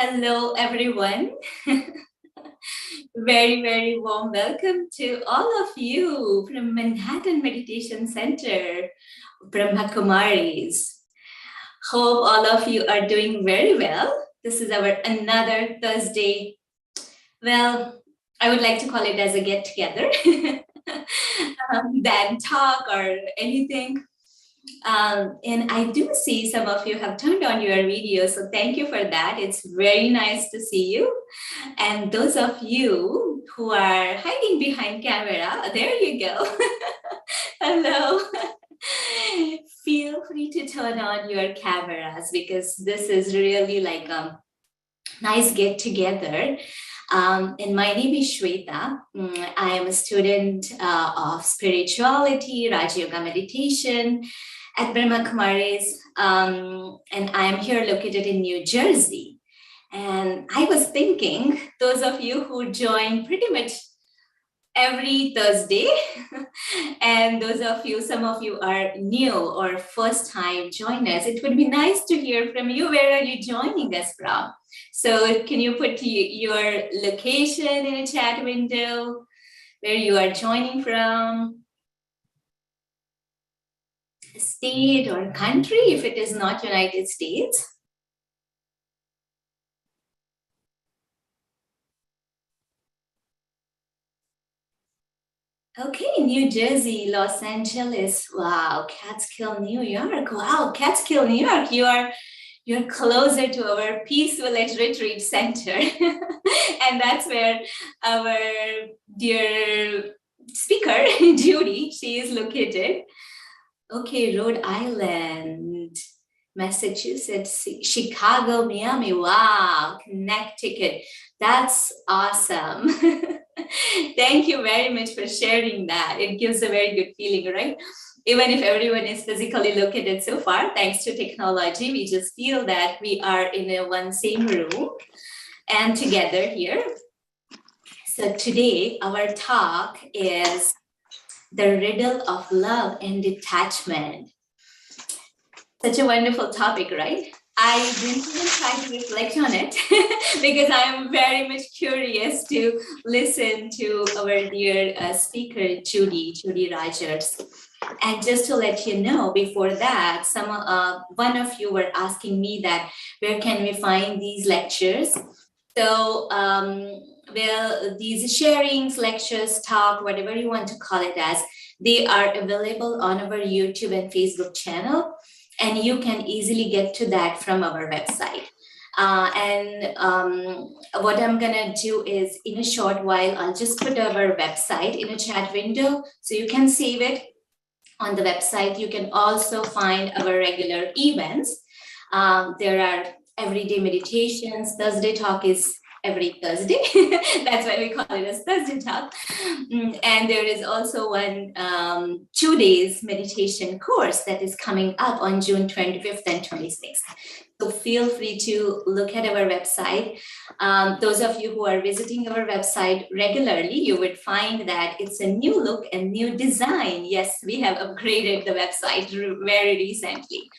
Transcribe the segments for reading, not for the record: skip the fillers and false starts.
Hello, everyone. Very warm welcome to all of you from Manhattan Meditation Center, Brahma Kumaris. Hope all of you are doing very well. This is our another Thursday. Well, I would like to call it as a get together than talk or anything. And I do see some of you have turned on your video, so thank you for that. It's very nice to see you. And those of you who are hiding behind camera, there you go. Hello. Feel free to turn on your cameras because this is really like a nice get together. And my name is Shweta. I am a student of spirituality, Raja Yoga meditation at Brahma Kumaris, and I am here located in New Jersey. And I was thinking, those of you who join pretty much every Thursday, and those of you, some of you are new or first time joiners, it would be nice to hear from you. Where are you joining us from? So can you put your location in a chat window, where you are joining from? State or country, if it is not United States. Okay, New Jersey, Los Angeles. Wow, Catskill, New York. Wow, Catskill, New York. You're closer to our Peace Village Retreat Center. And that's where our dear speaker, Judy, she is located. Okay, Rhode Island, Massachusetts, Chicago, Miami. Wow, Connecticut. That's awesome. Thank you very much for sharing that. It gives a very good feeling, right? Even if everyone is physically located so far, thanks to technology, we just feel that we are in a one same room and together here. So today, our talk is the riddle of love and detachment. Such a wonderful topic, right? I didn't even try to reflect on it because I'm very much curious to listen to our dear speaker, Judy Rogers. And just to let you know, before that, one of you were asking me that where can we find these lectures? So, well, these sharings, lectures, talk, whatever you want to call it as, they are available on our YouTube and Facebook channel, and you can easily get to that from our website. What I'm gonna do is, in a short while, I'll just put our website in a chat window so you can save it on the website. You can also find our regular events. There are everyday meditations. Thursday talk is every Thursday. That's why we call it as Thursday talk. And there is also one 2 days meditation course that is coming up on June 25th and 26th. So feel free to look at our website. Those of you who are visiting our website regularly, you would find that it's a new look and new design. Yes, we have upgraded the website very recently.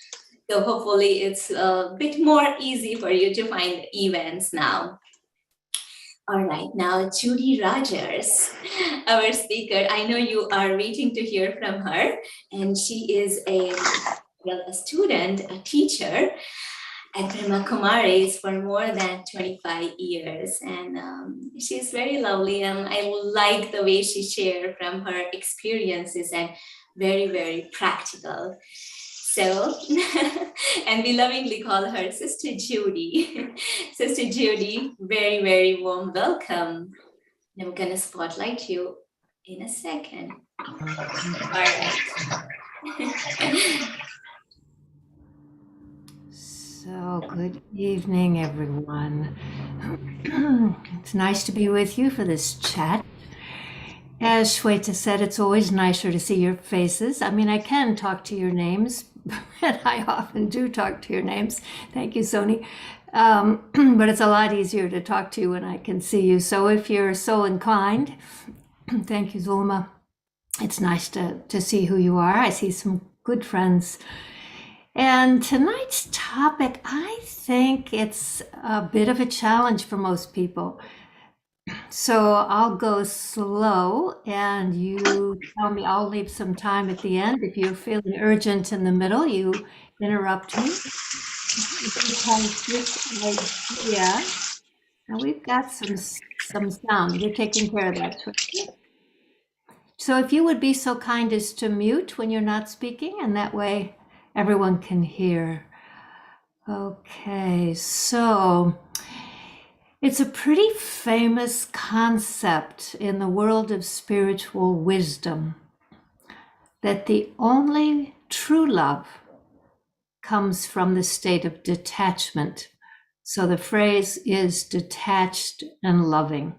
So hopefully it's a bit more easy for you to find events now. All right, now Judy Rogers, our speaker. I know you are waiting to hear from her, and she is a student, a teacher at Brahma Kumaris for more than 25 years. And she's very lovely, and I like the way she shared from her experiences, and very practical. So, and we lovingly call her Sister Judy. Sister Judy, very warm welcome. I'm gonna spotlight you in a second. All right. So, good evening, everyone. It's nice to be with you for this chat. As Shweta said, it's always nicer to see your faces. I mean, I can talk to your names, and I often do talk to your names. Thank you, Sony. But it's a lot easier to talk to you when I can see you. So if you're so inclined, thank you, Zulma. It's nice to see who you are. I see some good friends And tonight's topic, I think it's a bit of a challenge for most people. So I'll go slow and you tell me, I'll leave some time at the end. If you're feeling urgent in the middle, you interrupt me. Because this idea, and we've got some sound. You're taking care of that. So if you would be so kind as to mute when you're not speaking, and that way everyone can hear. Okay, so it's a pretty famous concept in the world of spiritual wisdom that the only true love comes from the state of detachment. So the phrase is detached and loving.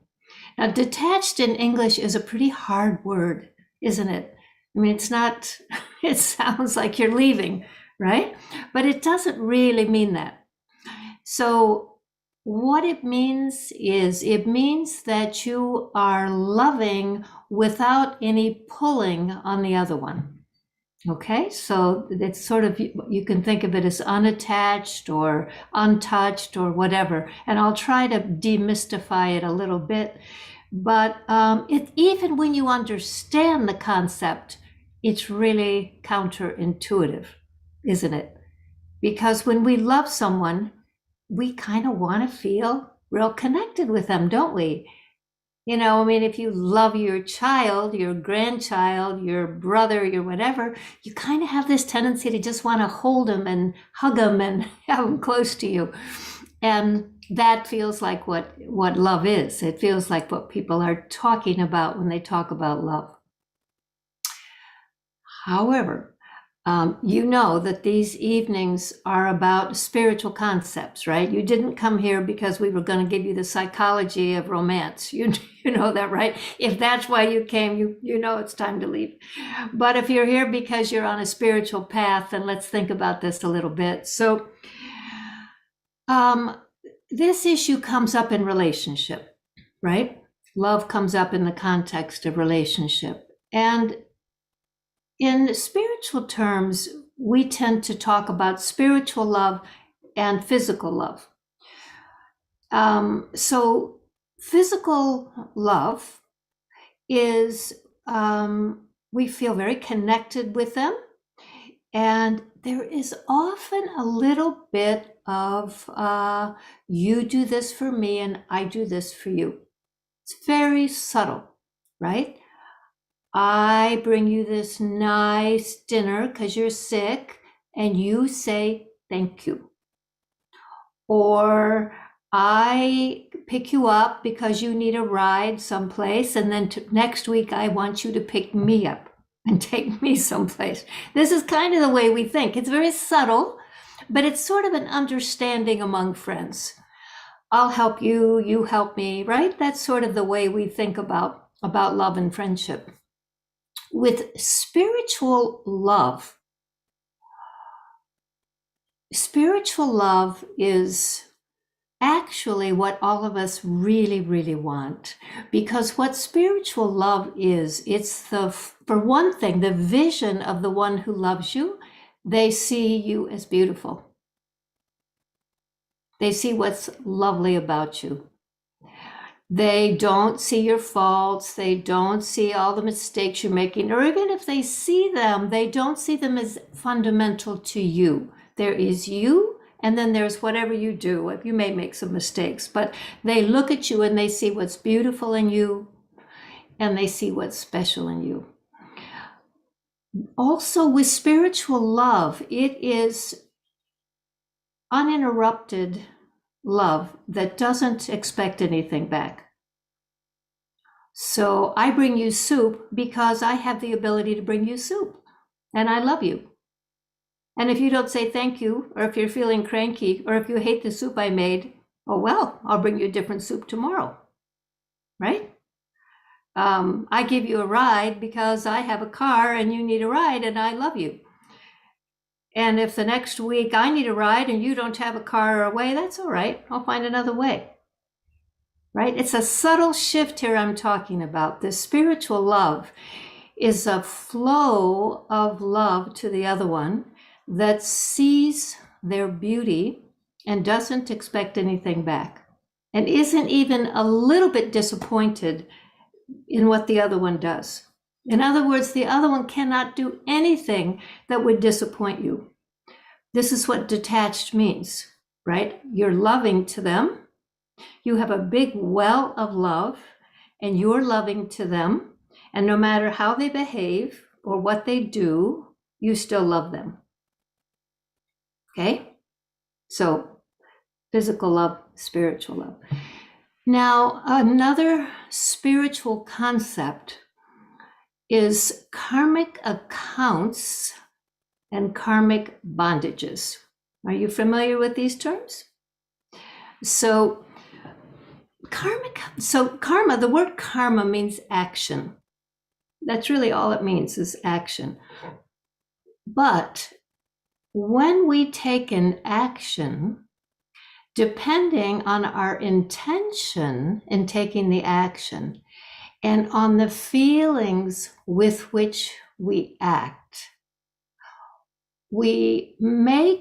Now, detached in English is a pretty hard word, isn't it? I mean, it's not, it sounds like you're leaving, right? But it doesn't really mean that. So what it means is it means that you are loving without any pulling on the other one. Okay, so it's sort of, you can think of it as unattached or untouched or whatever. And I'll try to demystify it a little bit. But even when you understand the concept, it's really counterintuitive, isn't it? Because when we love someone, we kind of want to feel real connected with them, don't we? You know, I mean, if you love your child, your grandchild, your brother, your whatever, you kind of have this tendency to just want to hold them and hug them and have them close to you. And that feels like what love is. It feels like what people are talking about when they talk about love. However, you know that these evenings are about spiritual concepts, right? You didn't come here because we were going to give you the psychology of romance. You know that, right? If that's why you came, you know it's time to leave. But if you're here because you're on a spiritual path, then let's think about this a little bit. So this issue comes up in relationship, right? Love comes up in the context of relationship. And in spiritual terms, we tend to talk about spiritual love and physical love. So physical love is, we feel very connected with them. And there is often a little bit of, you do this for me and I do this for you. It's very subtle, right? I bring you this nice dinner because you're sick and you say thank you. Or I pick you up because you need a ride someplace, and then next week I want you to pick me up and take me someplace. This is kind of the way we think. It's very subtle, but it's sort of an understanding among friends. I'll help you, you help me, right? That's sort of the way we think about love and friendship. With spiritual love is actually what all of us really, really want. Because what spiritual love is, it's for one thing, the vision of the one who loves you. They see you as beautiful. They see what's lovely about you. They don't see your faults. They don't see all the mistakes you're making, or even if they see them, they don't see them as fundamental to you. There is you, and then there's whatever you do. You may make some mistakes, but they look at you and they see what's beautiful in you, and they see what's special in you. Also, with spiritual love, it is uninterrupted love that doesn't expect anything back. So I bring you soup because I have the ability to bring you soup and I love you. And if you don't say thank you, or if you're feeling cranky, or if you hate the soup I made, oh well, I'll bring you a different soup tomorrow, right? I give you a ride because I have a car and you need a ride and I love you. And if the next week I need a ride and you don't have a car or a way, that's all right. I'll find another way. Right? It's a subtle shift here I'm talking about. This spiritual love is a flow of love to the other one that sees their beauty and doesn't expect anything back, and isn't even a little bit disappointed in what the other one does. In other words, the other one cannot do anything that would disappoint you. This is what detached means, right? You're loving to them. You have a big well of love, and you're loving to them. And no matter how they behave or what they do, you still love them. Okay? So, physical love, spiritual love. Now, another spiritual concept is karmic accounts and karmic bondages. Are you familiar with these terms? So, karma, the word karma means action. That's really all it means, is action. But when we take an action, depending on our intention in taking the action and on the feelings with which we act, we will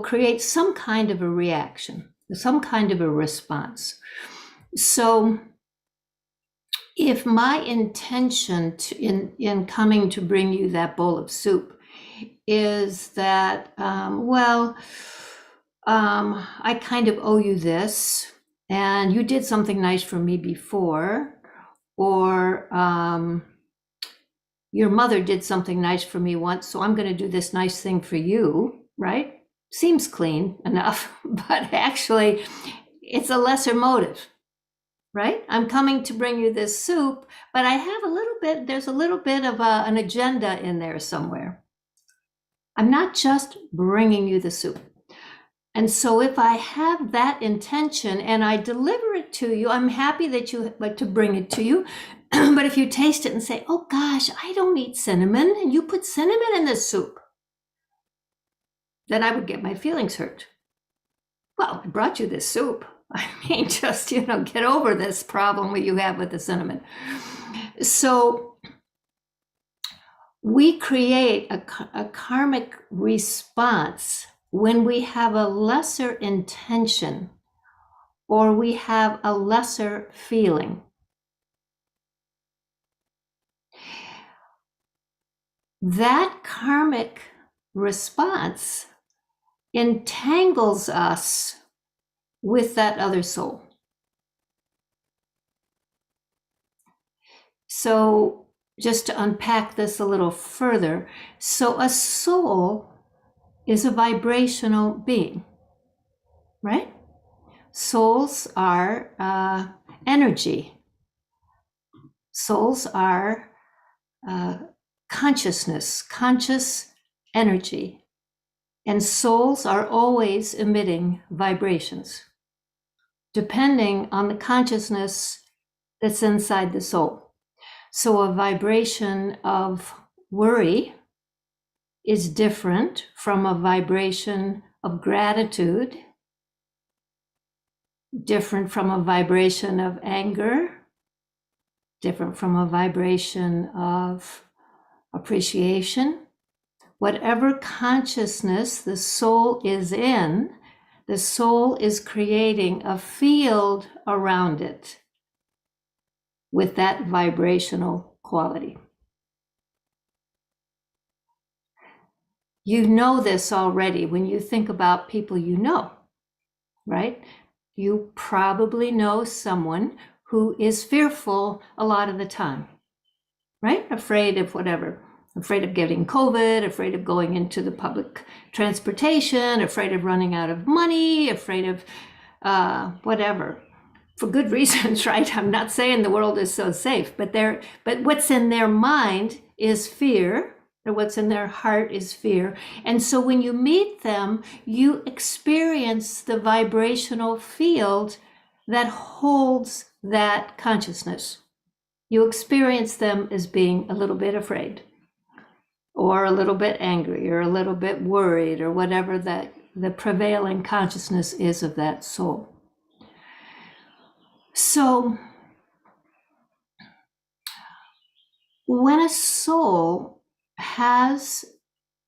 create some kind of a reaction, some kind of a response. So if my intention in coming to bring you that bowl of soup is that, I kind of owe you this, and you did something nice for me before, or your mother did something nice for me once, so I'm going to do this nice thing for you, right? Seems clean enough, but actually it's a lesser motive, right? I'm coming to bring you this soup, but there's a little bit of an agenda in there somewhere. I'm not just bringing you the soup. And so if I have that intention and I deliver it to you, I'm happy that you like to bring it to you. But if you taste it and say, oh gosh, I don't eat cinnamon, and you put cinnamon in this soup, then I would get my feelings hurt. Well, I brought you this soup. I mean, just, get over this problem that you have with the cinnamon. So we create a karmic response when we have a lesser intention or we have a lesser feeling. That karmic response entangles us with that other soul. So just to unpack this a little further, so a soul is a vibrational being, right? Souls are energy. Souls are consciousness, conscious energy. And souls are always emitting vibrations, depending on the consciousness that's inside the soul. So a vibration of worry is different from a vibration of gratitude, different from a vibration of anger, different from a vibration of appreciation. Whatever consciousness the soul is in, the soul is creating a field around it with that vibrational quality. You know this already when you think about people you know, right? You probably know someone who is fearful a lot of the time, right? Afraid of whatever. Afraid of getting COVID, afraid of going into the public transportation, afraid of running out of money, afraid of whatever. For good reasons, right? I'm not saying the world is so safe, but what's in their mind is fear, or what's in their heart is fear. And so when you meet them, you experience the vibrational field that holds that consciousness. You experience them as being a little bit afraid, or a little bit angry, or a little bit worried, or whatever that the prevailing consciousness is of that soul. So when a soul has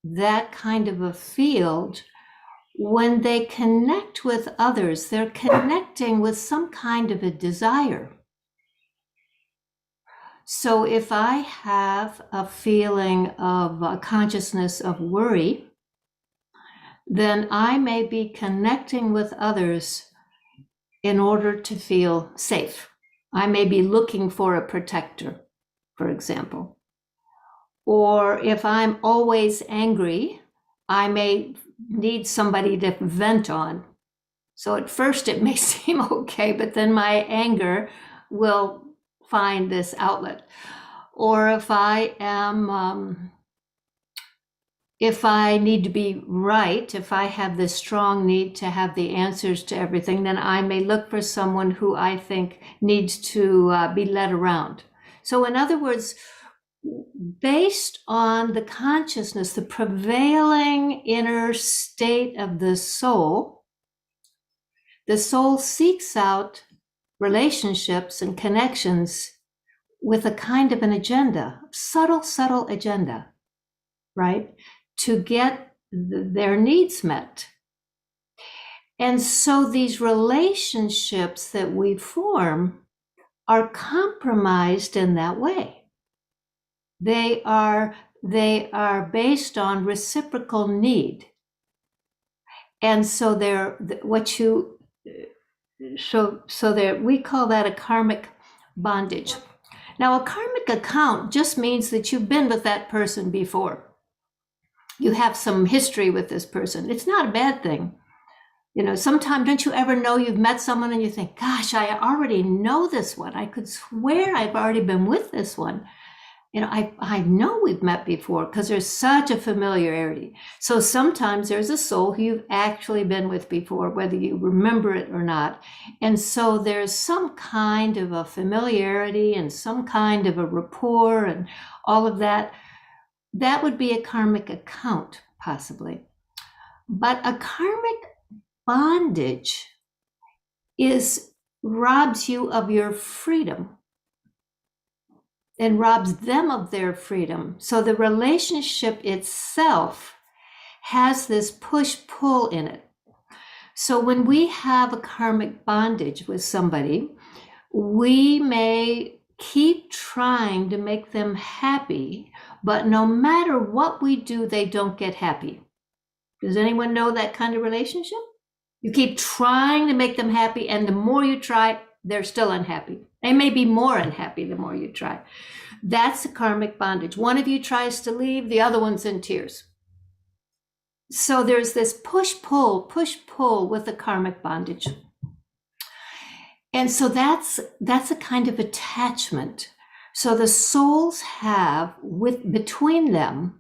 that kind of a field, when they connect with others, they're connecting with some kind of a desire. So if I have a feeling of a consciousness of worry, then I may be connecting with others in order to feel safe. I may be looking for a protector, for example. Or if I'm always angry, I may need somebody to vent on. So at first it may seem okay, but then my anger will find this outlet. Or if I am, if I need to be right, if I have this strong need to have the answers to everything, then I may look for someone who I think needs to be led around. So in other words, based on the consciousness, the prevailing inner state of the soul seeks out relationships and connections with a kind of an agenda, subtle agenda, right? To get their needs met. And so these relationships that we form are compromised in that way. They are based on reciprocal need. And so they're we call that a karmic bondage. Now, a karmic account just means that you've been with that person before. You have some history with this person. It's not a bad thing. You know, sometimes, don't you ever know you've met someone and you think, gosh, I already know this one. I could swear I've already been with this one. You know, I know we've met before because there's such a familiarity. So sometimes there's a soul who you've actually been with before, whether you remember it or not. And so there's some kind of a familiarity and some kind of a rapport and all of that. That would be a karmic account, possibly. But a karmic bondage robs you of your freedom and robs them of their freedom. So the relationship itself has this push-pull in it. So when we have a karmic bondage with somebody, we may keep trying to make them happy, but no matter what we do, they don't get happy. Does anyone know that kind of relationship? You keep trying to make them happy, and the more you try, they're still unhappy. They may be more unhappy the more you try. That's a karmic bondage. One of you tries to leave, the other one's in tears. So there's this push-pull with the karmic bondage. And so that's a kind of attachment. So the souls have between them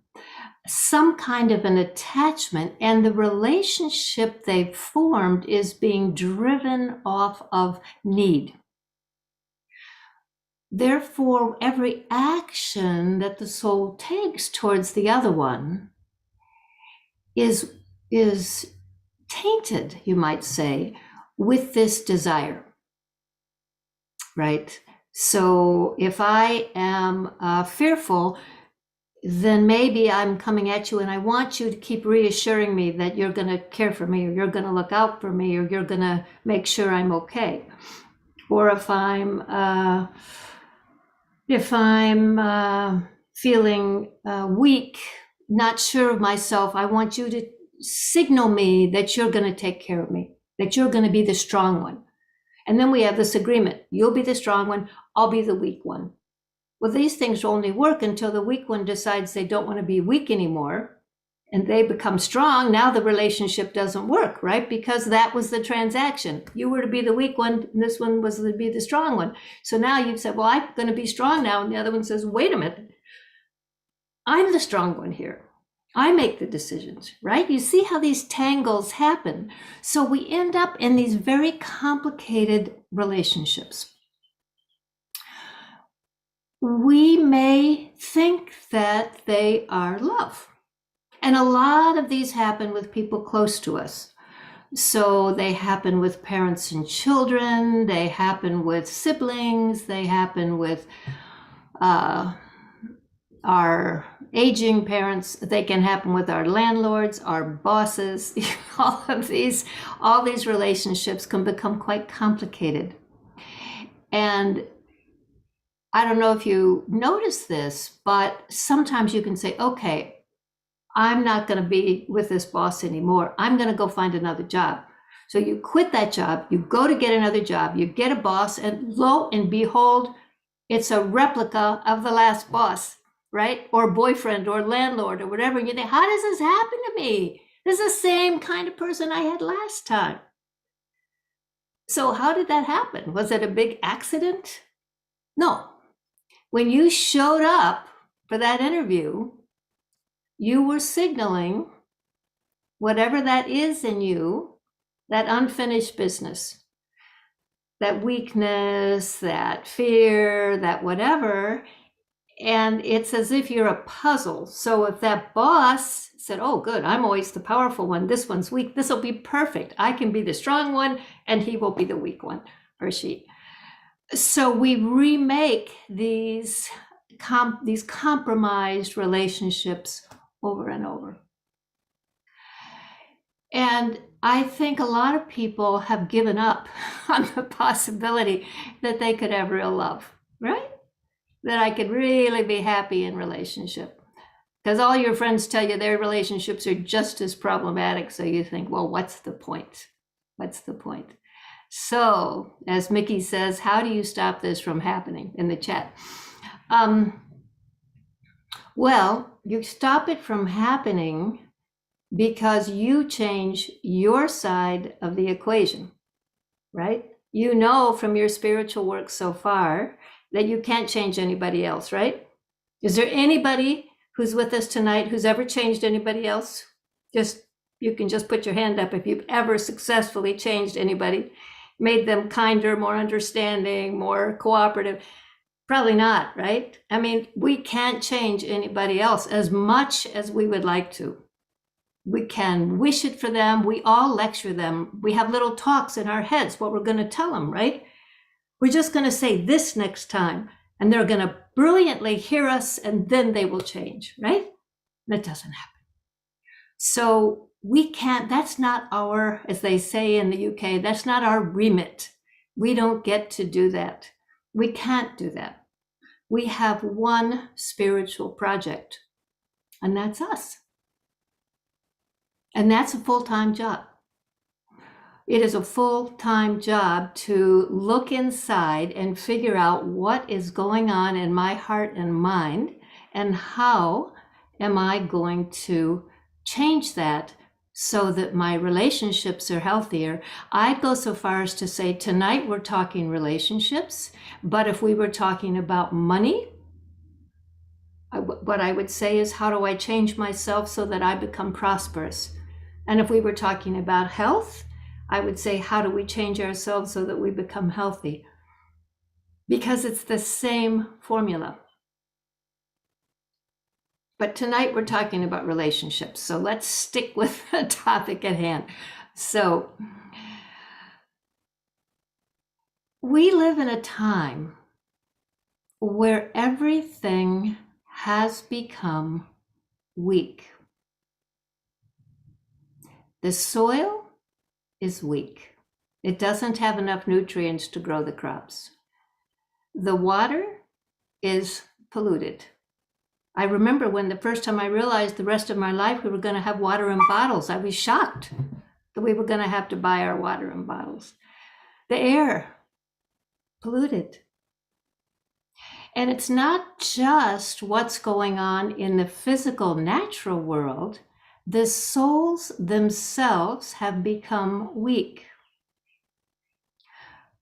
some kind of an attachment, and the relationship they've formed is being driven off of need. Therefore, every action that the soul takes towards the other one is tainted, you might say, with this desire, right? So if I am fearful, then maybe I'm coming at you and I want you to keep reassuring me that you're going to care for me, or you're going to look out for me, or you're going to make sure I'm okay. Or if I'm feeling weak, not sure of myself, I want you to signal me that you're going to take care of me, that you're going to be the strong one. And then we have this agreement. You'll be the strong one, I'll be the weak one. Well, these things only work until the weak one decides they don't want to be weak anymore and they become strong. Now the relationship doesn't work, right? Because that was the transaction. You were to be the weak one, and this one was to be the strong one. So now you've said, well, I'm going to be strong now. And the other one says, wait a minute, I'm the strong one here. I make the decisions, right? You see how these tangles happen. So we end up in these very complicated relationships. We may think that they are love. And a lot of these happen with people close to us. So they happen with parents and children, they happen with siblings, they happen with our aging parents. They can happen with our landlords, our bosses. All these relationships can become quite complicated. And I don't know if you notice this, but sometimes you can say, okay, I'm not going to be with this boss anymore. I'm going to go find another job. So you quit that job, you go to get another job, you get a boss, and lo and behold, it's a replica of the last boss, right? Or boyfriend or landlord or whatever. And you think, how does this happen to me? This is the same kind of person I had last time. So how did that happen? Was it a big accident? No. When you showed up for that interview, you were signaling whatever that is in you, that unfinished business, that weakness, that fear, that whatever. And it's as if you're a puzzle. So if that boss said, oh, good, I'm always the powerful one, this one's weak, this will be perfect. I can be the strong one and he will be the weak one, or she. So we remake these compromised relationships over and over. And I think a lot of people have given up on the possibility that they could have real love, right? That I could really be happy in relationship. Because all your friends tell you their relationships are just as problematic. So you think, well, what's the point? What's the point? So, as Mickey says, how do you stop this from happening in the chat? Well, you stop it from happening because you change your side of the equation, right? You know from your spiritual work so far that you can't change anybody else, right? Is there anybody who's with us tonight who's ever changed anybody else? You can just put your hand up if you've ever successfully changed anybody, made them kinder, more understanding, more cooperative. Probably not, right? I mean, we can't change anybody else as much as we would like to. We can wish it for them. We all lecture them. We have little talks in our heads, what we're going to tell them, right? We're just going to say this next time, and they're going to brilliantly hear us, and then they will change, right? That doesn't happen. So we can't, that's not our, as they say in the UK, that's not our remit. We don't get to do that. We can't do that. We have one spiritual project, and that's us. And that's a full-time job. It is a full-time job to look inside and figure out what is going on in my heart and mind, and how am I going to change that so that my relationships are healthier. I'd go so far as to say tonight we're talking relationships, but if we were talking about money, what I would say is, how do I change myself so that I become prosperous? And if we were talking about health, I would say, how do we change ourselves so that we become healthy? Because it's the same formula. But tonight we're talking about relationships. So let's stick with the topic at hand. So we live in a time where everything has become weak. The soil is weak. It doesn't have enough nutrients to grow the crops. The water is polluted. I remember when the first time I realized the rest of my life we were going to have water in bottles, I was shocked that we were going to have to buy our water in bottles. The air, polluted. And it's not just what's going on in the physical, natural world. The souls themselves have become weak.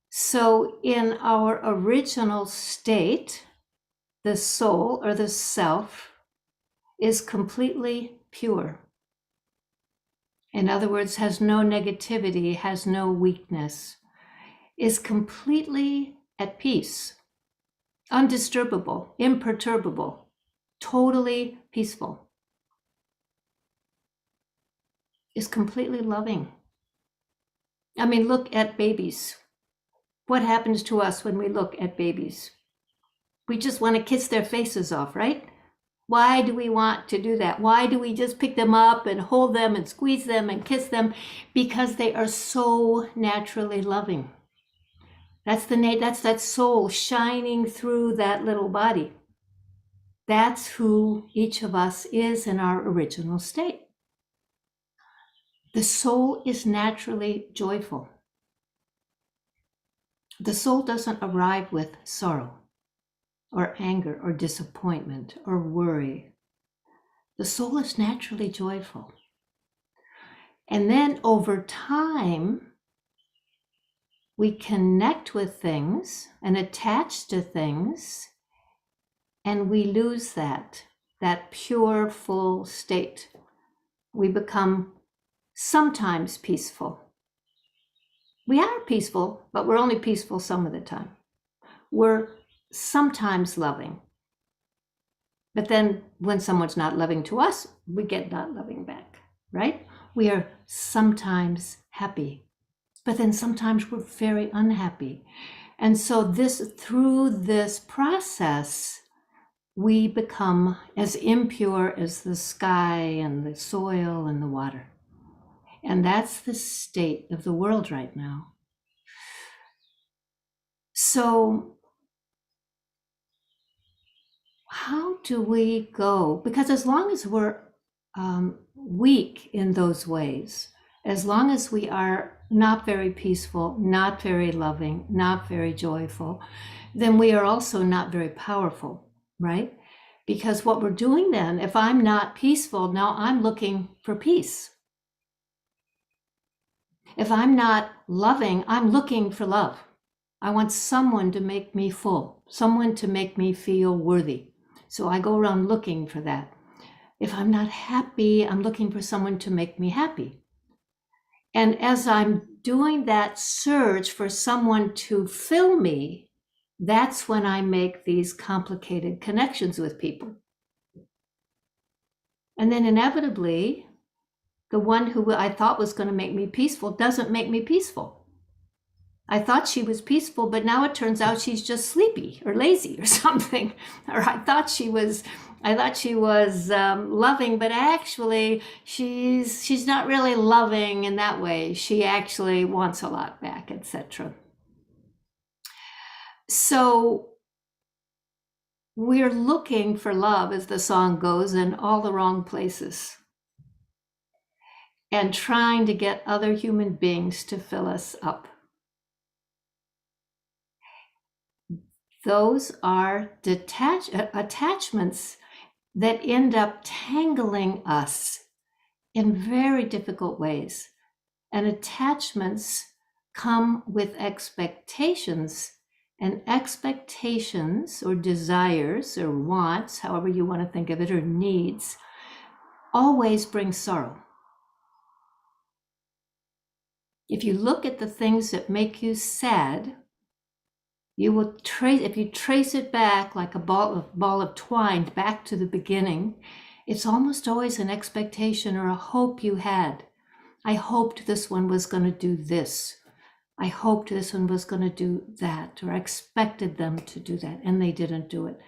So in our original state, the soul or the self is completely pure. In other words, has no negativity, has no weakness, is completely at peace, undisturbable, imperturbable, totally peaceful. Is completely loving. I mean, look at babies. What happens to us when we look at babies? We just want to kiss their faces off, right? Why do we want to do that? Why do we just pick them up and hold them and squeeze them and kiss them? Because they are so naturally loving. That's that soul shining through that little body. That's who each of us is in our original state. The soul is naturally joyful. The soul doesn't arrive with sorrow or anger or disappointment or worry. The soul is naturally joyful. And then over time, we connect with things and attach to things, and we lose that pure, full state. We become sometimes peaceful. We are peaceful, but we're only peaceful some of the time. We're sometimes loving. But then when someone's not loving to us, we get not loving back, right? We are sometimes happy, but then sometimes we're very unhappy. And so through this process, we become as impure as the sky and the soil and the water. And that's the state of the world right now. So how do we go? Because as long as we're weak in those ways, as long as we are not very peaceful, not very loving, not very joyful, then we are also not very powerful, right? Because what we're doing then, if I'm not peaceful, now I'm looking for peace. If I'm not loving, I'm looking for love. I want someone to make me full, someone to make me feel worthy. So I go around looking for that. If I'm not happy, I'm looking for someone to make me happy. And as I'm doing that search for someone to fill me, that's when I make these complicated connections with people. And then inevitably, the one who I thought was going to make me peaceful doesn't make me peaceful. I thought she was peaceful, but now it turns out she's just sleepy or lazy or something. Or I thought she was loving, but actually she's not really loving in that way. She actually wants a lot back, etc. So we're looking for love, as the song goes, in all the wrong places, and trying to get other human beings to fill us up. Those are attachments that end up tangling us in very difficult ways. And attachments come with expectations, and expectations or desires or wants, however you want to think of it, or needs, always bring sorrow. If you look at the things that make you sad, you will if you trace it back like a ball of twine back to the beginning, it's almost always an expectation or a hope you had. I hoped this one was going to do this. I hoped this one was going to do that, or I expected them to do that, and they didn't do it.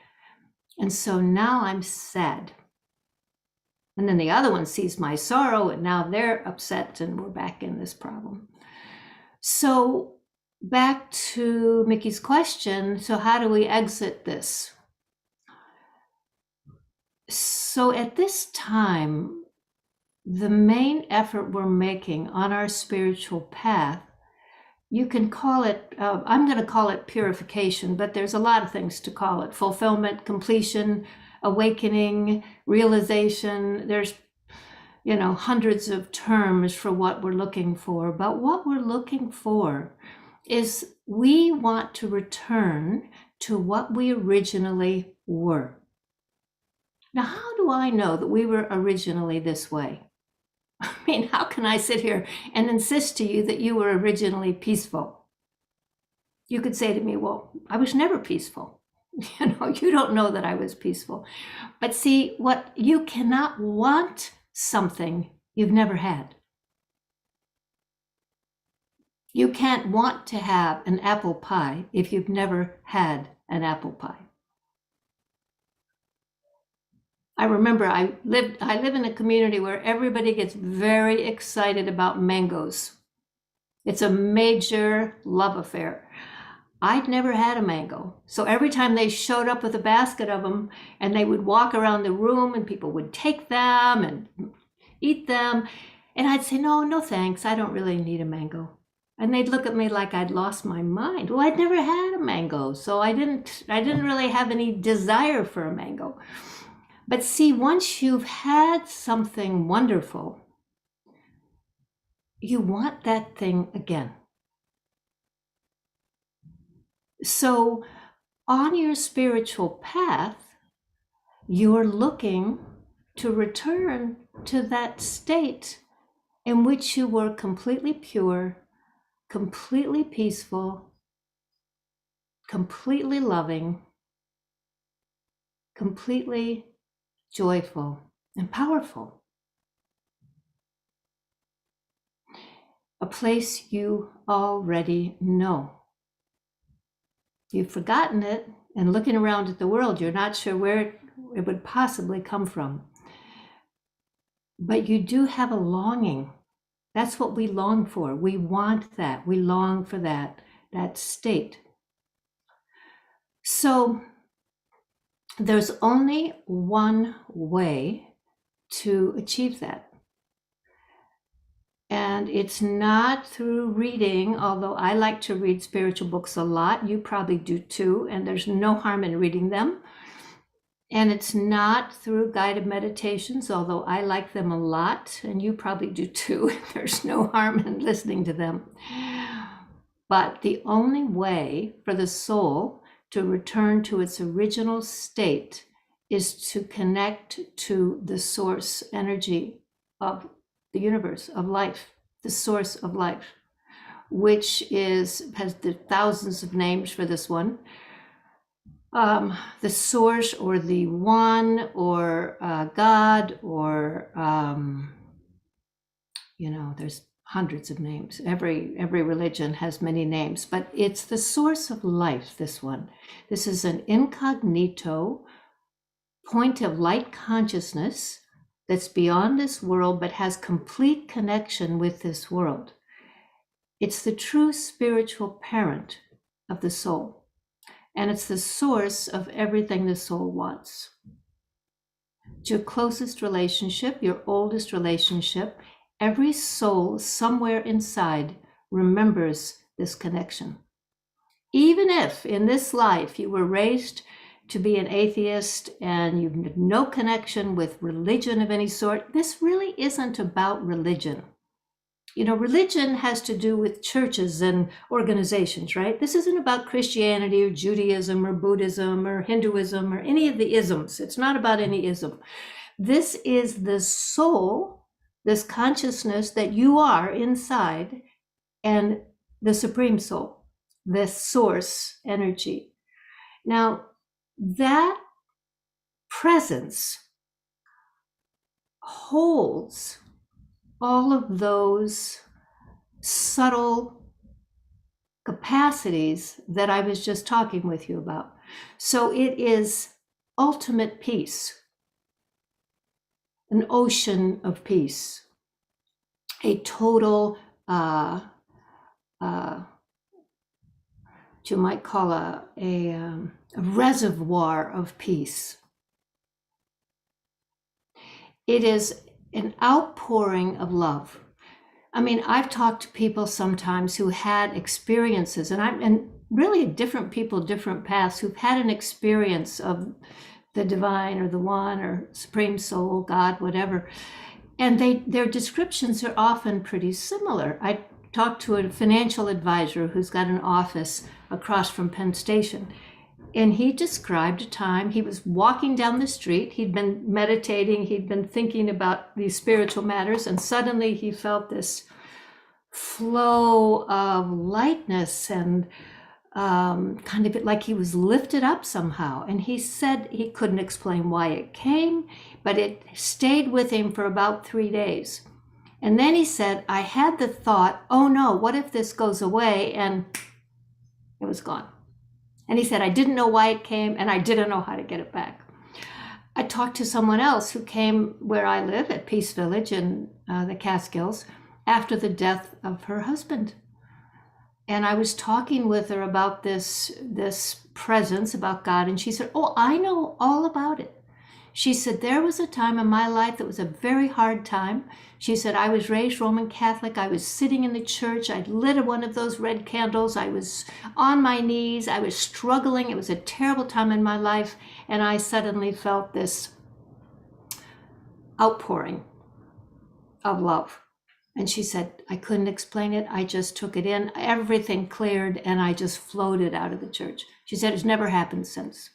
And so now I'm sad. And then the other one sees my sorrow, and now they're upset, and we're back in this problem. So back to Mickey's question, so how do we exit this? So at this time, the main effort we're making on our spiritual path, you can call it, I'm going to call it purification, but there's a lot of things to call it: fulfillment, completion, awakening, realization. There's hundreds of terms for what we're looking for, but what we're looking for is we want to return to what we originally were. Now, how do I know that we were originally this way? I mean, how can I sit here and insist to you that you were originally peaceful? You could say to me, well, I was never peaceful. You don't know that I was peaceful. But see, what you cannot want something you've never had. You can't want to have an apple pie if you've never had an apple pie. I remember I live in a community where everybody gets very excited about mangoes. It's a major love affair. I'd never had a mango. So every time they showed up with a basket of them and they would walk around the room and people would take them and eat them. And I'd say, no, thanks. I don't really need a mango. And they'd look at me like I'd lost my mind. Well, I'd never had a mango, so I didn't really have any desire for a mango. But see, once you've had something wonderful, you want that thing again. So on your spiritual path, you're looking to return to that state in which you were completely pure, completely peaceful, completely loving, completely joyful and powerful. A place you already know. You've forgotten it, and looking around at the world, you're not sure where it would possibly come from. But you do have a longing. That's what we long for. We want that. We long for that state. So there's only one way to achieve that. And it's not through reading, although I like to read spiritual books a lot. You probably do too, and there's no harm in reading them. And it's not through guided meditations, although I like them a lot, and you probably do too. There's no harm in listening to them. But the only way for the soul to return to its original state is to connect to the source energy of the universe, of life, the source of life, which has the thousands of names for this one. The source, or the one, or God, or there's hundreds of names. Every religion has many names, but it's the source of life, this one. This is an incognito point of light consciousness that's beyond this world, but has complete connection with this world. It's the true spiritual parent of the soul, and it's the source of everything the soul wants. It's your closest relationship, your oldest relationship. Every soul somewhere inside remembers this connection. Even if in this life you were raised to be an atheist and you have no connection with religion of any sort, this really isn't about religion. Religion has to do with churches and organizations, right? This isn't about Christianity or Judaism or Buddhism or Hinduism or any of the isms. It's not about any ism. This is the soul, this consciousness that you are inside, and the Supreme Soul, this source energy. Now, that presence holds all of those subtle capacities that I was just talking with you about. So it is ultimate peace, an ocean of peace, a total, you might call a reservoir of peace. It is an outpouring of love. I mean, I've talked to people sometimes who had experiences, and really different people, different paths, who've had an experience of the divine or the one or Supreme Soul, God, whatever. And their descriptions are often pretty similar. I talked to a financial advisor who's got an office across from Penn Station. And he described a time he was walking down the street. He'd been meditating. He'd been thinking about these spiritual matters. And suddenly he felt this flow of lightness and kind of like he was lifted up somehow. And he said he couldn't explain why it came, but it stayed with him for about 3 days. And then he said, I had the thought, oh no, what if this goes away? And it was gone. And he said, I didn't know why it came, and I didn't know how to get it back. had talked to someone else who came where I live at Peace Village in the Catskills after the death of her husband. And I was talking with her about this presence, about God, and she said, "Oh, I know all about it." She said, "There was a time in my life that was a very hard time." She said, "I was raised Roman Catholic. I was sitting in the church. I lit one of those red candles. I was on my knees. I was struggling. It was a terrible time in my life. And I suddenly felt this outpouring of love." And she said, "I couldn't explain it. I just took it in. Everything cleared and I just floated out of the church." She said, "It's never happened since."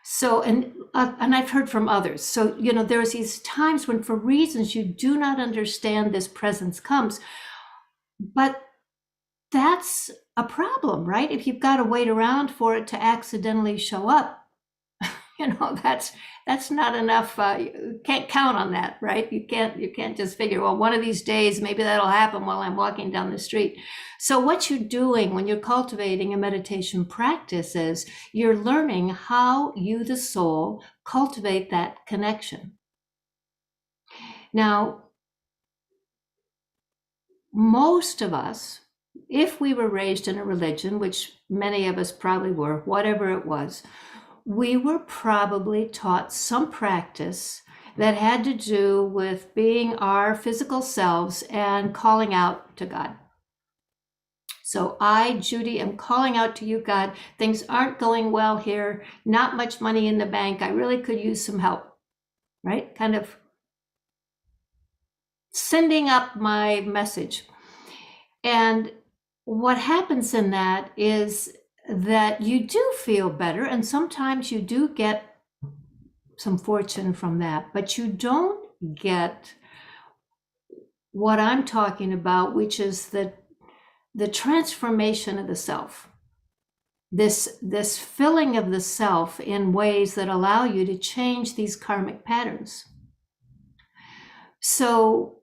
So, and I've heard from others. So, there's these times when for reasons you do not understand, this presence comes. But that's a problem, right? If you've got to wait around for it to accidentally show up, that's not enough. You can't count on that, right? You can't just figure, well, one of these days maybe that'll happen while I'm walking down the street. So what you're doing when you're cultivating a meditation practice is you're learning how you, the soul, cultivate that connection. Now, most of us, if we were raised in a religion, which many of us probably were, whatever it was, we were probably taught some practice that had to do with being our physical selves and calling out to God. So I, Judy, am calling out to you, God. Things aren't going well here. Not much money in the bank. I really could use some help, right? Kind of sending up my message. And what happens in that is that you do feel better, and sometimes you do get some fortune from that, but you don't get what I'm talking about, which is the transformation of the self, this filling of the self in ways that allow you to change these karmic patterns. So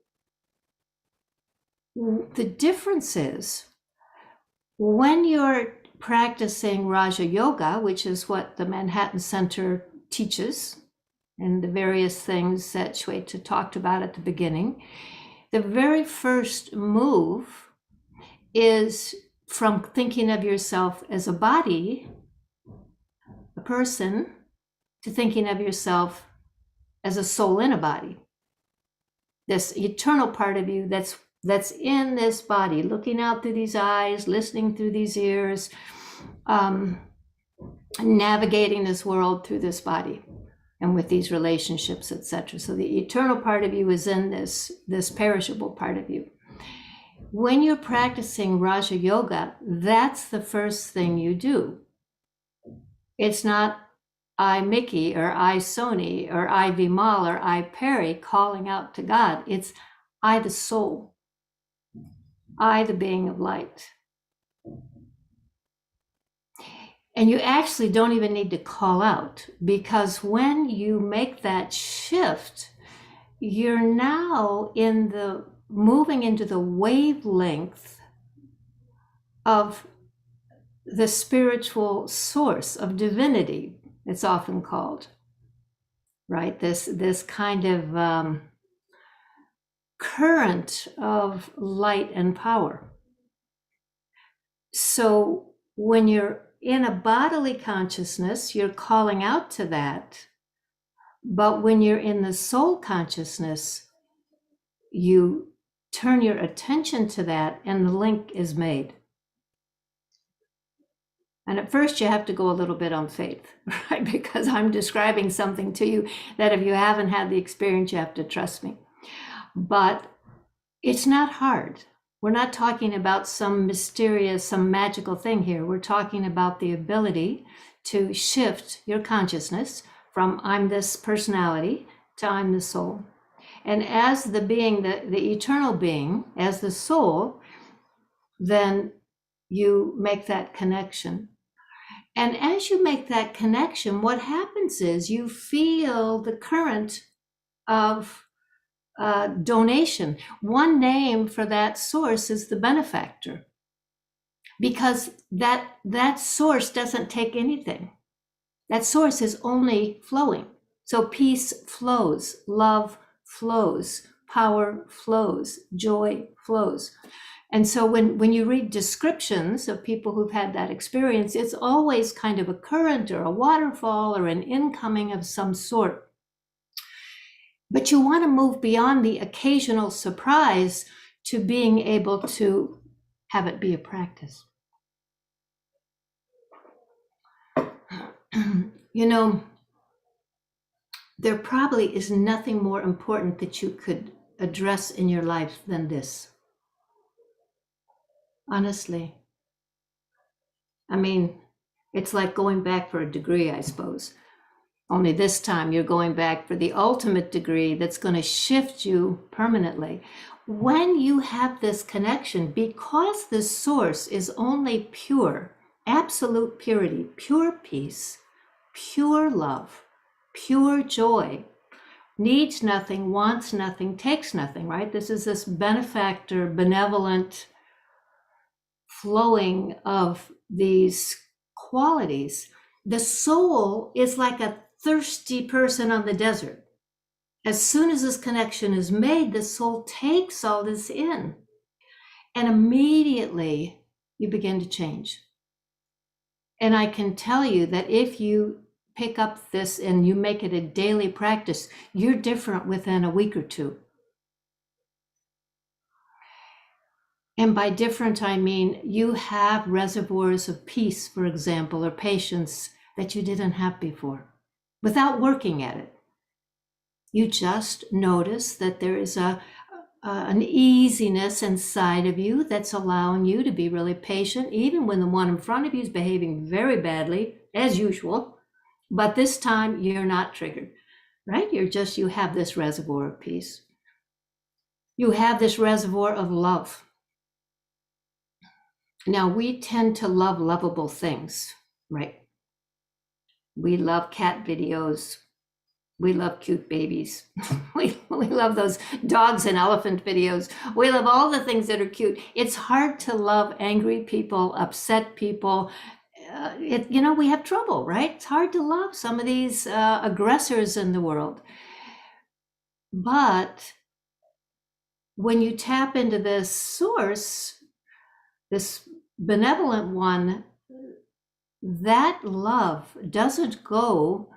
the difference is when you're practicing Raja Yoga, which is what the Manhattan Center teaches, and the various things that Shweta talked about at the beginning, the very first move is from thinking of yourself as a body, a person, to thinking of yourself as a soul in a body. This eternal part of you that's in this body, looking out through these eyes, listening through these ears, navigating this world through this body and with these relationships, etc. So the eternal part of you is in this perishable part of you. When you're practicing Raja Yoga, that's the first thing you do. It's not I, Mickey, or I, Sony, or I, Vimal, or I, Perry, calling out to God. It's I, the soul. I, the being of light. And you actually don't even need to call out, because when you make that shift, you're now moving into the wavelength of the spiritual source of divinity, it's often called, right? This kind of current of light and power. So when you're in a bodily consciousness, you're calling out to that. But when you're in the soul consciousness, you turn your attention to that and the link is made. And at first you have to go a little bit on faith, right? Because I'm describing something to you that if you haven't had the experience, you have to trust me. But it's not hard. We're not talking about some mysterious, some magical thing here. We're talking about the ability to shift your consciousness from I'm this personality to I'm the soul. And as the being, the eternal being, as the soul, then you make that connection. And as you make that connection, what happens is you feel the current of donation. One name for that source is the benefactor, because that source doesn't take anything. That source is only flowing. So peace flows, love flows, power flows, joy flows. And so when you read descriptions of people who've had that experience, it's always kind of a current or a waterfall or an incoming of some sort. But you want to move beyond the occasional surprise to being able to have it be a practice. You know, there probably is nothing more important that you could address in your life than this. Honestly. I mean, it's like going back for a degree, I suppose. Only this time you're going back for the ultimate degree that's going to shift you permanently. When you have this connection, because the source is only pure, absolute purity, pure peace, pure love, pure joy, needs nothing, wants nothing, takes nothing, right? This is this benefactor, benevolent flowing of these qualities. The soul is like a thirsty person on the desert. As soon as this connection is made, the soul takes all this in, and immediately you begin to change. And I can tell you that if you pick up this and you make it a daily practice, you're different within a week or two. And by different, I mean you have reservoirs of peace, for example, or patience that you didn't have before, without working at it. You just notice that there is an easiness inside of you that's allowing you to be really patient, even when the one in front of you is behaving very badly, as usual. But this time you're not triggered, right? You have this reservoir of peace. You have this reservoir of love. Now, we tend to love lovable things, right? We love cat videos. We love cute babies. we love those dogs and elephant videos. We love all the things that are cute. It's hard to love angry people, upset people. We have trouble, right? It's hard to love some of these aggressors in the world. But when you tap into this source, this benevolent one, that love doesn't go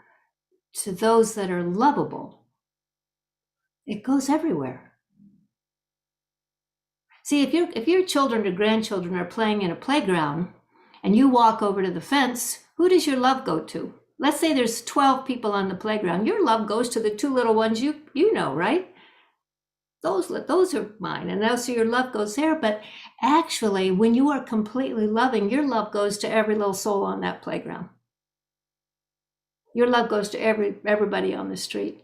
to those that are lovable. It goes everywhere. See, if your children or grandchildren are playing in a playground and you walk over to the fence, who does your love go to? Let's say there's 12 people on the playground. Your love goes to the two little ones you know, right? Those are mine, and so your love goes there. But actually, when you are completely loving, your love goes to every little soul on that playground. Your love goes to everybody on the street.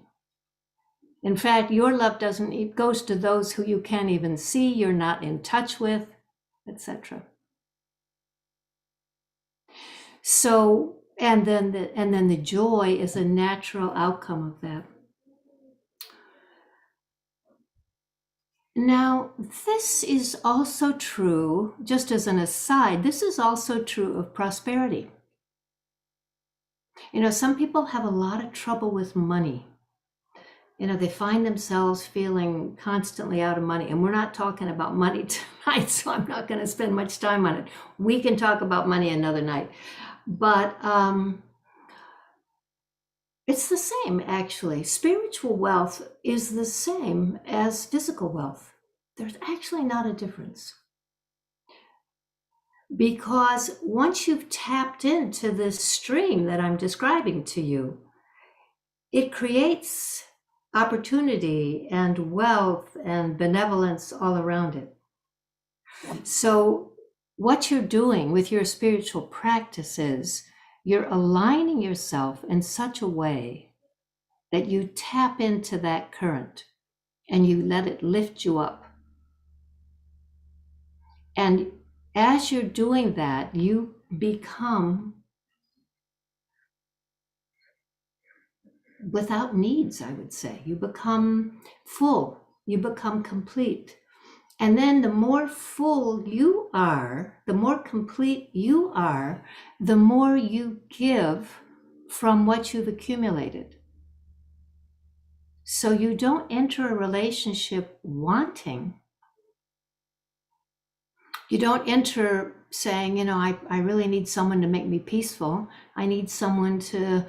In fact, your love it goes to those who you can't even see, you're not in touch with, etc. So, and then the joy is a natural outcome of that. Now, this is also true, just as an aside, this is also true of prosperity. Some people have a lot of trouble with money. They find themselves feeling constantly out of money. And we're not talking about money tonight, so I'm not going to spend much time on it. We can talk about money another night. But it's the same, actually. Spiritual wealth is the same as physical wealth. There's actually not a difference. Because once you've tapped into this stream that I'm describing to you, it creates opportunity and wealth and benevolence all around it. So what you're doing with your spiritual practice is you're aligning yourself in such a way that you tap into that current and you let it lift you up. And as you're doing that, you become without needs, I would say. You become full, you become complete. And then the more full you are, the more complete you are, the more you give from what you've accumulated. So you don't enter a relationship wanting. You don't enter saying, you know, I really need someone to make me peaceful. I need someone to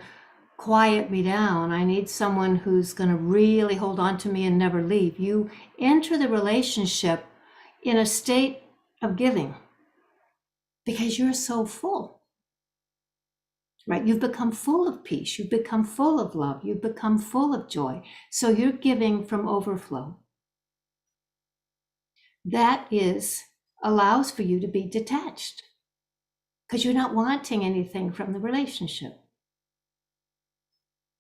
quiet me down. I need someone who's going to really hold on to me and never leave. You enter the relationship in a state of giving because you're so full, right? You've become full of peace. You've become full of love. You've become full of joy. So you're giving from overflow. That allows for you to be detached because you're not wanting anything from the relationship.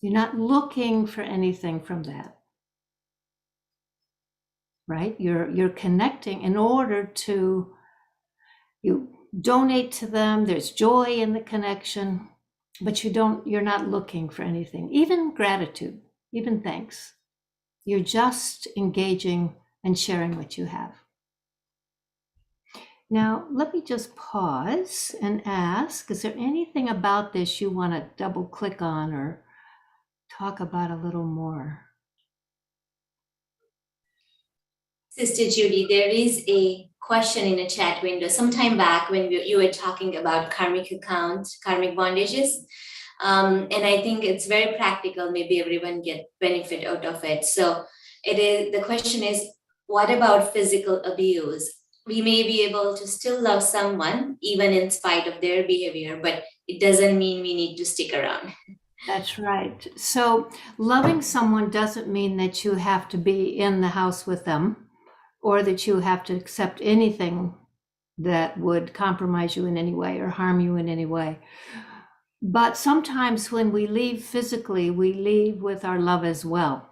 You're not looking for anything from that, right? You're connecting in order to, you donate to them. There's joy in the connection, but you're not looking for anything, even gratitude, even thanks. You're just engaging and sharing what you have. Now, let me just pause and ask, is there anything about this you want to double click on or talk about a little more? Sister Judy, there is a question in a chat window sometime back when you were talking about karmic account, karmic bondages. And I think it's very practical. Maybe everyone get benefit out of it. So the question is, what about physical abuse? We may be able to still love someone even in spite of their behavior, but it doesn't mean we need to stick around. That's right. So loving someone doesn't mean that you have to be in the house with them or that you have to accept anything that would compromise you in any way or harm you in any way. But sometimes when we leave physically, we leave with our love as well,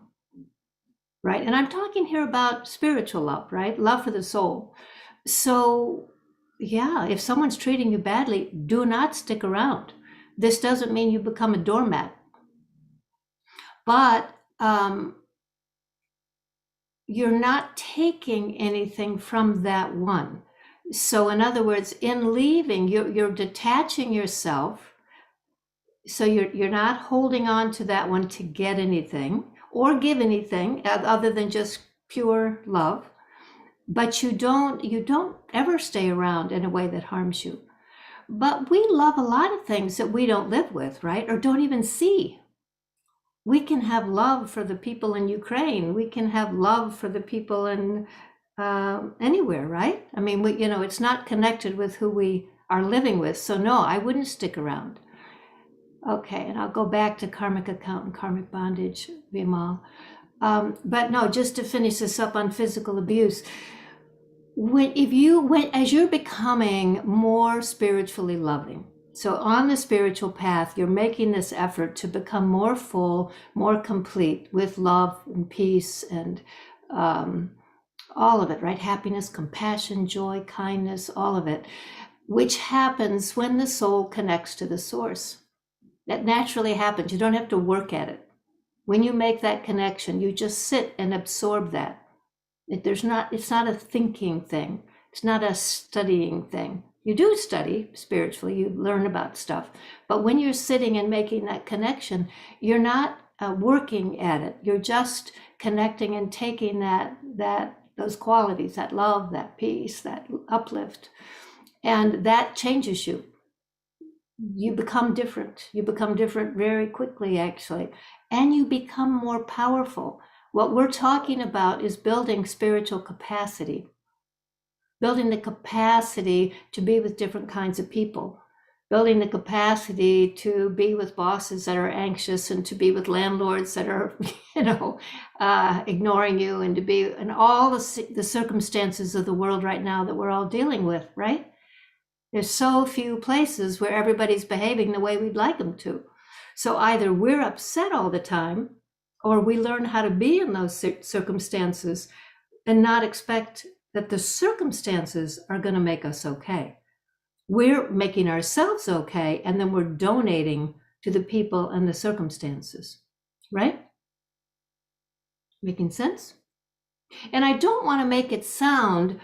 right? And I'm talking here about spiritual love, right? Love for the soul. So, yeah, if someone's treating you badly, do not stick around. This doesn't mean you become a doormat, but you're not taking anything from that one. So, in other words, in leaving, you're detaching yourself. So you're not holding on to that one to get anything or give anything other than just pure love. But you don't ever stay around in a way that harms you. But we love a lot of things that we don't live with, right? Or don't even see. We can have love for the people in Ukraine. We can have love for the people in anywhere, right? I mean, it's not connected with who we are living with. So no, I wouldn't stick around. Okay, and I'll go back to karmic account and karmic bondage, Vimal. But no, just to finish this up on physical abuse, as you're becoming more spiritually loving, so on the spiritual path, you're making this effort to become more full, more complete with love and peace and all of it, right? Happiness, compassion, joy, kindness, all of it, which happens when the soul connects to the source. That naturally happens. You don't have to work at it. When you make that connection, you just sit and absorb that. It's not a thinking thing. It's not a studying thing. You do study spiritually, you learn about stuff. But when you're sitting and making that connection, you're not working at it. You're just connecting and taking those qualities, that love, that peace, that uplift, and that changes you. You become different. You become different very quickly, actually, and you become more powerful. What we're talking about is building spiritual capacity, building the capacity to be with different kinds of people, building the capacity to be with bosses that are anxious and to be with landlords that are, ignoring you, and to be in all the circumstances of the world right now that we're all dealing with, right? There's so few places where everybody's behaving the way we'd like them to. So either we're upset all the time, or we learn how to be in those circumstances and not expect that the circumstances are going to make us okay. We're making ourselves okay, and then we're donating to the people and the circumstances, right? Making sense? And I don't want to make it sound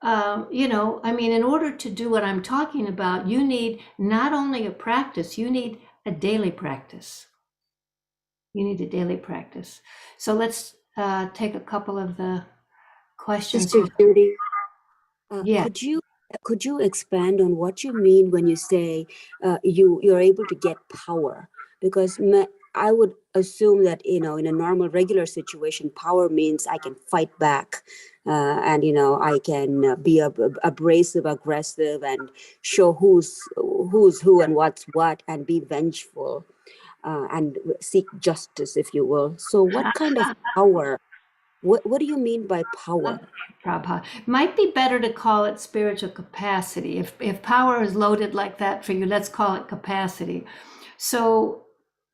in order to do what I'm talking about, you need not only a practice, you need a daily practice. You need a daily practice. So let's take a couple of the questions. Sister Judy, Yeah. could you expand on what you mean when you say you're able to get power? Because I would assume that in a normal regular situation, power means I can fight back, and I can be abrasive, aggressive, and show who's who and what's what, and be vengeful, and seek justice, if you will. So, what kind of power? What do you mean by power? Prabha. Might be better to call it spiritual capacity. If power is loaded like that for you, let's call it capacity. So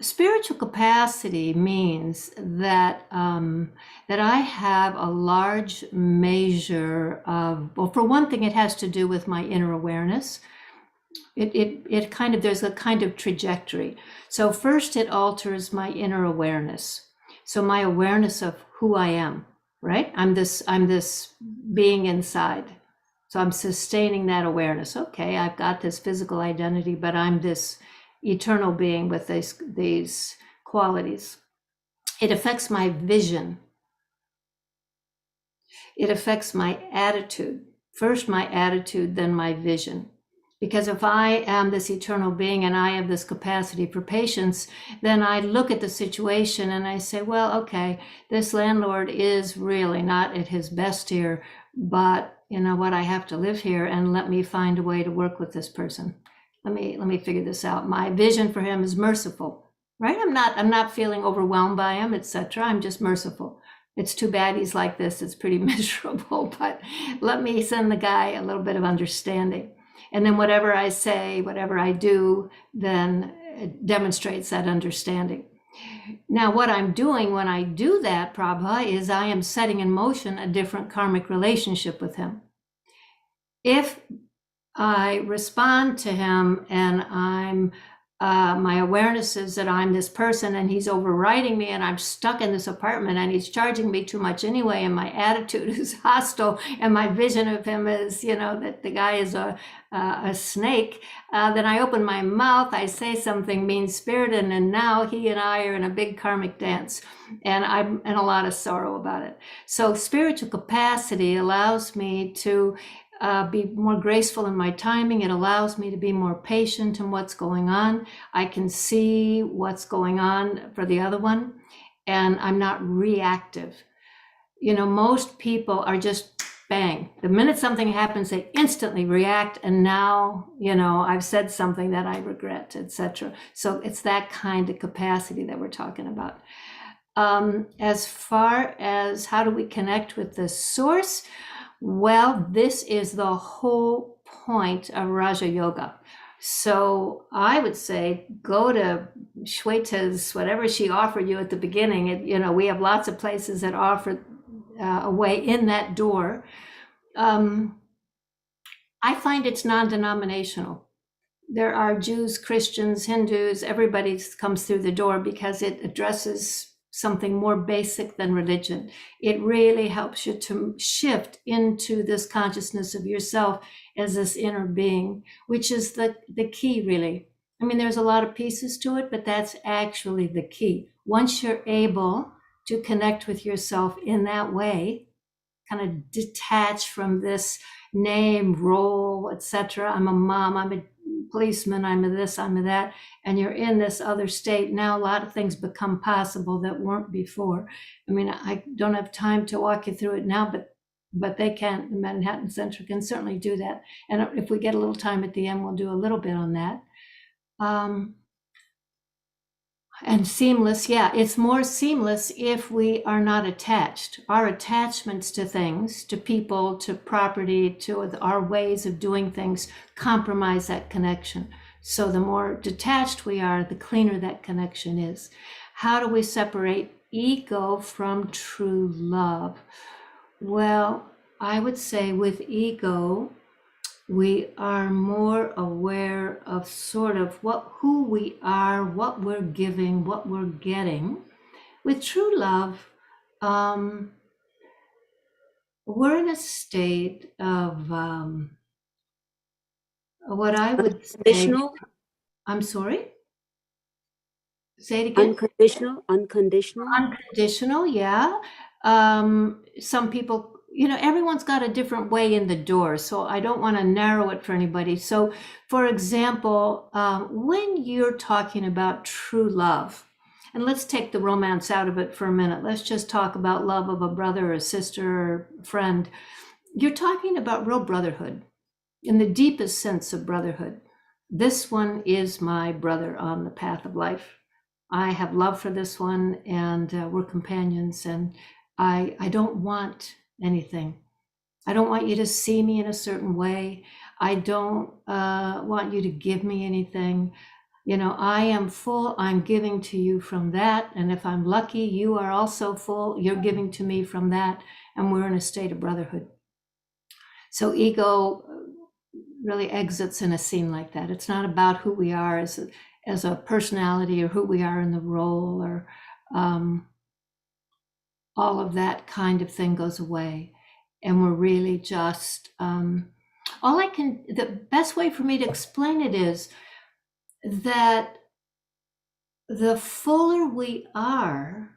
spiritual capacity means that that I have a large measure of, well, for one thing, it has to do with my inner awareness. It kind of, there's a kind of trajectory. So first it alters my inner awareness. So my awareness of who I am, right? I'm this being inside. So I'm sustaining that awareness. Okay, I've got this physical identity, but I'm this eternal being with these qualities. It affects my vision. It affects my attitude. First my attitude, then my vision. Because if I am this eternal being and I have this capacity for patience, then I look at the situation and I say, well, okay, this landlord is really not at his best here, but you know what, I have to live here, and let me find a way to work with this person. Let me figure this out. My vision for him is merciful, right? I'm not feeling overwhelmed by him, etc. I'm just merciful. It's too bad he's like this. It's pretty miserable, but let me send the guy a little bit of understanding. And then whatever I say, whatever I do, then it demonstrates that understanding. Now, what I'm doing when I do that, Prabha, is I am setting in motion a different karmic relationship with him. If I respond to him and my awareness is that I'm this person and he's overriding me and I'm stuck in this apartment and he's charging me too much anyway, and my attitude is hostile and my vision of him is, that the guy is a snake, then I open my mouth, I say something mean-spirited, and now he and I are in a big karmic dance, and I'm in a lot of sorrow about it. So spiritual capacity allows me to be more graceful in my timing. It allows me to be more patient in what's going on. I can see what's going on for the other one, and I'm not reactive. Most people are just bang. The minute something happens, they instantly react, and now, I've said something that I regret, etc. So it's that kind of capacity that we're talking about. As far as how do we connect with the source? Well, this is the whole point of Raja Yoga. So I would say go to Shweta's, whatever she offered you at the beginning. We have lots of places that offer a way in that door. I find it's non-denominational. There are Jews, Christians, Hindus, everybody comes through the door because it addresses something more basic than religion. It really helps you to shift into this consciousness of yourself as this inner being, which is the key, really. I mean, there's a lot of pieces to it, but that's actually the key. Once you're able to connect with yourself in that way, kind of detach from this name, role, etc. I'm a mom, I'm a policeman, I'm a this, I'm a that, and you're in this other state. Now a lot of things become possible that weren't before. I mean, I don't have time to walk you through it now, but they can. The Manhattan Center can certainly do that. And if we get a little time at the end, we'll do a little bit on that. And seamless, yeah, it's more seamless if we are not attached. Our attachments to things, to people, to property, to our ways of doing things compromise that connection. So the more detached we are, the cleaner that connection is. How do we separate ego from true love? Well, I would say with ego, we are more aware of sort of who we are, what we're giving, what we're getting. With true love, we're in a state of what I would say. Unconditional? I'm sorry? Say it again. Unconditional. Unconditional, yeah. Some people, everyone's got a different way in the door, so I don't want to narrow it for anybody. So, for example, when you're talking about true love, and let's take the romance out of it for a minute. Let's just talk about love of a brother or a sister or friend. You're talking about real brotherhood in the deepest sense of brotherhood. This one is my brother on the path of life. I have love for this one, and we're companions, and I don't want anything. I don't want you to see me in a certain way. I don't want you to give me anything. I am full, I'm giving to you from that. And if I'm lucky, you are also full, you're giving to me from that. And we're in a state of brotherhood. So ego really exits in a scene like that. It's not about who we are as a personality or who we are in the role, or all of that kind of thing goes away. And we're really just, the best way for me to explain it is that the fuller we are,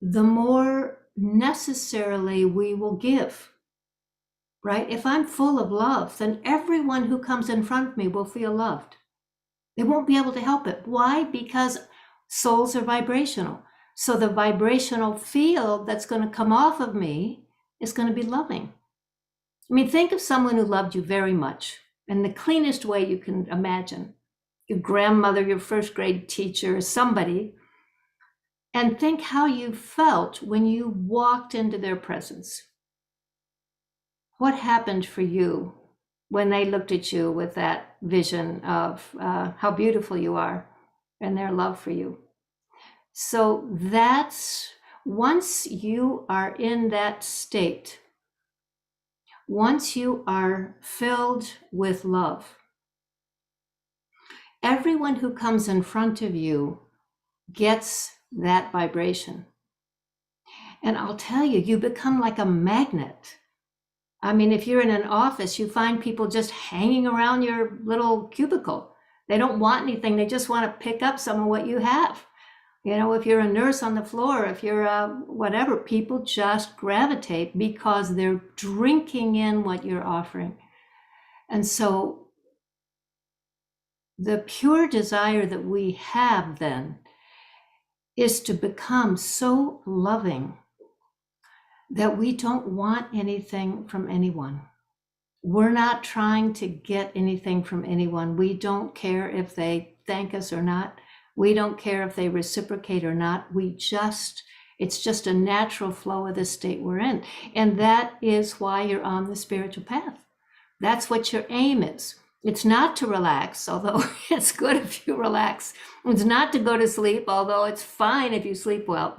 the more necessarily we will give, right? If I'm full of love, then everyone who comes in front of me will feel loved. They won't be able to help it. Why? Because souls are vibrational. So the vibrational field that's going to come off of me is going to be loving. I mean, think of someone who loved you very much in the cleanest way you can imagine. Your grandmother, your first grade teacher, somebody. And think how you felt when you walked into their presence. What happened for you when they looked at you with that vision of how beautiful you are and their love for you? So that's, once you are in that state, once you are filled with love, everyone who comes in front of you gets that vibration. And I'll tell you, you become like a magnet. I mean, if you're in an office, you find people just hanging around your little cubicle. They don't want anything. They just want to pick up some of what you have. If you're a nurse on the floor, if you're whatever, people just gravitate because they're drinking in what you're offering. And so the pure desire that we have then is to become so loving that we don't want anything from anyone. We're not trying to get anything from anyone. We don't care if they thank us or not. We don't care if they reciprocate or not. It's just a natural flow of the state we're in. And that is why you're on the spiritual path. That's what your aim is. It's not to relax, although it's good if you relax. It's not to go to sleep, although it's fine if you sleep well.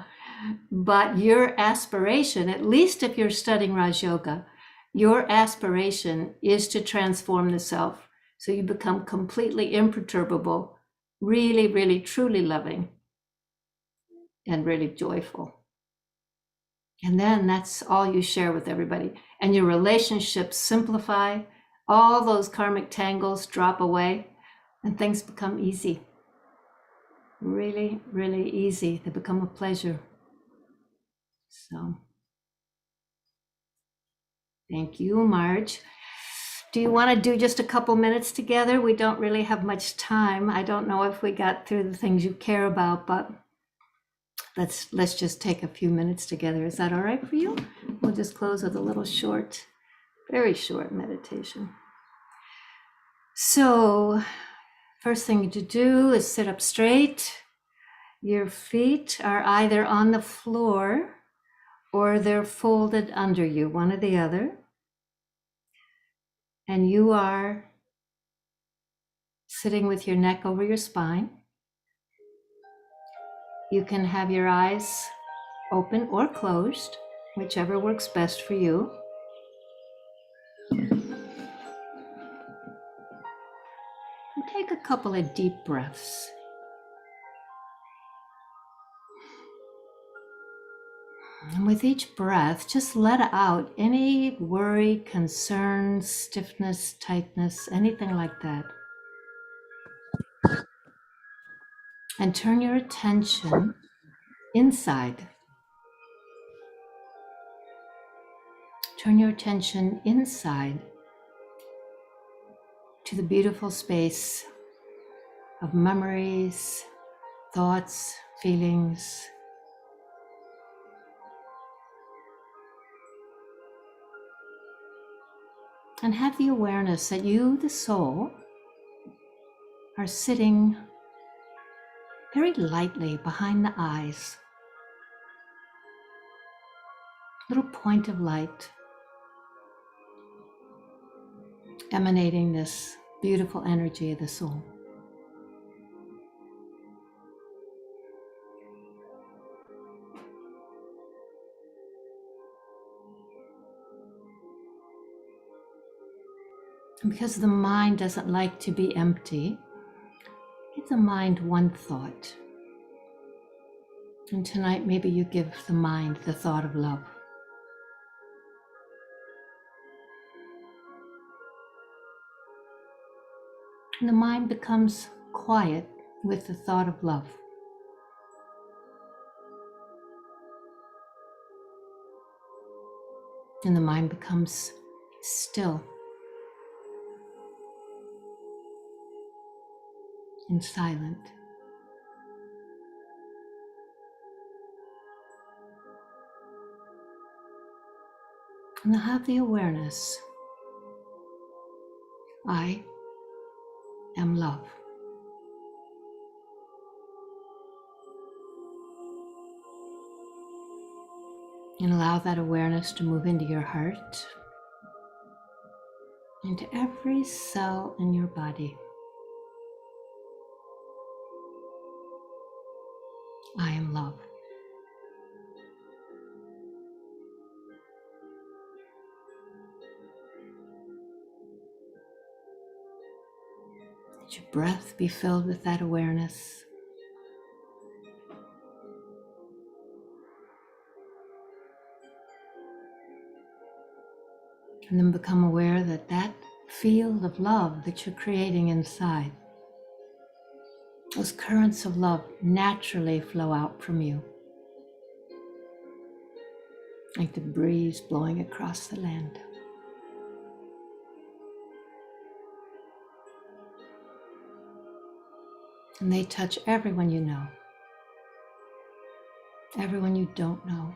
But your aspiration, at least if you're studying Raj Yoga, your aspiration is to transform the self. So you become completely imperturbable, really, really, truly loving, and really joyful. And then that's all you share with everybody. And your relationships simplify, all those karmic tangles drop away, and things become easy. Really, really easy. They become a pleasure. So, thank you, Marge. Do you want to do just a couple minutes together? We don't really have much time. I don't know if we got through the things you care about, but let's just take a few minutes together. Is that all right for you? We'll just close with a little short, very short meditation. So, first thing to do is sit up straight. Your feet are either on the floor or they're folded under you, one or the other. And you are sitting with your neck over your spine. You can have your eyes open or closed, whichever works best for you. And take a couple of deep breaths. And with each breath, just let out any worry, concern, stiffness, tightness, anything like that. and turn your attention inside. Turn your attention inside to the beautiful space of memories, thoughts, feelings. And have the awareness that you, the soul, are sitting very lightly behind the eyes. Little point of light emanating this beautiful energy of the soul. And because the mind doesn't like to be empty, give the mind one thought. And tonight, maybe you give the mind the thought of love. And the mind becomes quiet with the thought of love. And the mind becomes still and silent. And have the awareness, I am love. And allow that awareness to move into your heart, into every cell in your body. I am love. Let your breath be filled with that awareness. And then become aware that that field of love that you're creating inside, those currents of love naturally flow out from you, like the breeze blowing across the land. And they touch everyone you know, everyone you don't know,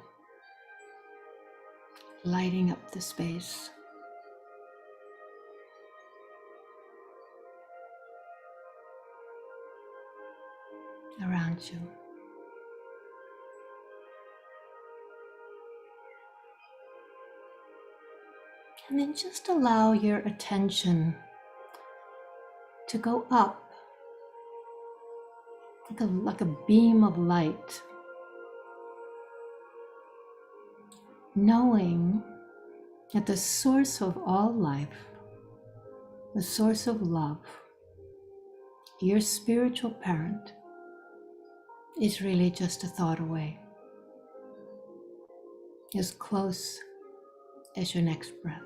lighting up the space around you. And then just allow your attention to go up like a beam of light, knowing that the source of all life, the source of love, your spiritual parent, is really just a thought away, as close as your next breath.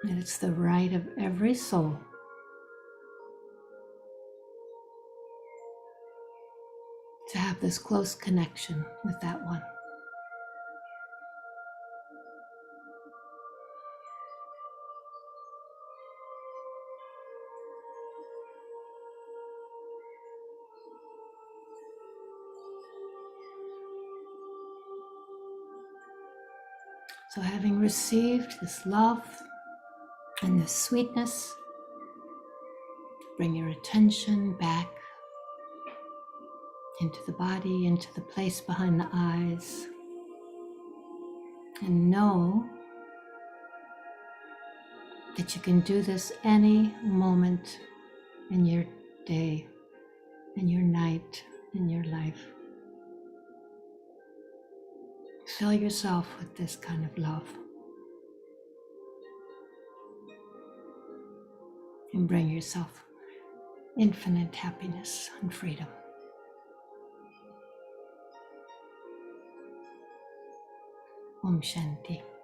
And it's the right of every soul to have this close connection with that one. So having received this love and this sweetness, bring your attention back into the body, into the place behind the eyes, and know that you can do this any moment in your day, in your night, in your life. Fill yourself with this kind of love and bring yourself infinite happiness and freedom. Om Shanti.